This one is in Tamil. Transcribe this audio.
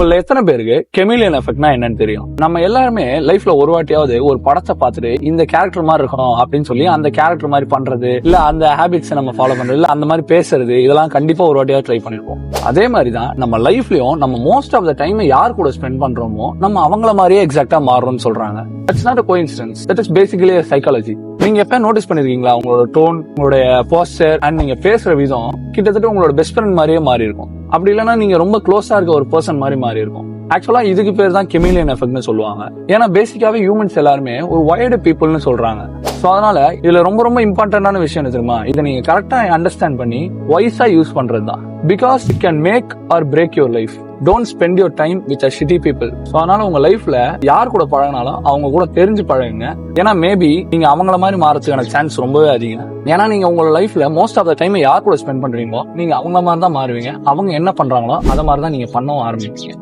உங்கள எத்தனை பேருக்கு கெமிலியன் எஃபெக்ட்னா என்னன்னு தெரியும்? நம்ம எல்லாருமே லைஃப்ல ஒரு வாட்டியாவது ஒரு படத்தை பார்த்துட்டு இந்த கேரக்டர் மாதிரி இருக்கணும் அப்படின்னு சொல்லி அந்த கேரக்டர் மாதிரி பண்றது, இல்ல அந்த ஹேபிட்ஸ் நம்ம ஃபாலோ பண்றது, இல்ல அந்த மாதிரி பேசுறது, இதெல்லாம் கண்டிப்பா ஒரு வாட்டியாவது ட்ரை பண்ணிருப்போம். அதே மாதிரிதான் நம்ம லைஃப்லயும் நம்ம மோஸ்ட் ஆஃப் த டைம் யார் கூட ஸ்பெண்ட் பண்றோமோ நம்ம அவங்கள மாதிரியே எக்ஸாக்டா மாறுறோம்னு சொல்றாங்க. That's not a coincidence. That is basically a psychology. நீங்க எப்ப நோட்டீஸ் பண்ணிருக்கீங்களா உங்களோட டோன், உங்களுடைய போஸ்டர் அண்ட் நீங்க பேசுற விதம் கிட்டத்தட்ட உங்களோட பெஸ்ட் ஃப்ரெண்ட் மாதிரியே மாறி இருக்கும். அப்படி இல்லைன்னா நீங்க ரொம்ப க்ளோஸா இருக்க ஒரு பர்சன் மாதிரி மாறி இருக்கும். ஆக்சுவலா இதுக்கு பேர் தான் கெமிலியன் எஃபெக்ட்னு சொல்லுவாங்க. ஏன்னா பேசிக்காவே ஹியூமன்ஸ் எல்லாருமே ஒரு வயர்டு பீப்புள்னு சொல்றாங்க. சோ அதனால இதுல ரொம்ப ரொம்ப இம்பார்ட்டன்டான விஷயம் என்ன தெரியுமா? இதை நீங்க கரெக்டா அண்டர்ஸ்டாண்ட் பண்ணி வைஸா யூஸ் பண்றது தான். Because it can make or break your life. Don't spend your time with a shitty people. So அதனால உங்க லைஃப்ல யார் கூட பழகினாலும் அவங்க கூட தெரிஞ்சு பழகுங்க. ஏன்னா மேபி நீங்க அவங்கள மாதிரி மாறதுக்கான சான்ஸ் ரொம்பவே அதிகம். ஏன்னா நீங்க உங்களோட லைஃப்ல மோஸ்ட் ஆஃப் த டைம் யார் கூட ஸ்பெண்ட் பண்றீங்களோ நீங்க அவங்க மாதிரி தான் மாறுவீங்க. அவங்க என்ன பண்றாங்களோ அதை மாதிரி தான் நீங்க பண்ணவும் ஆரம்பிப்பீங்க.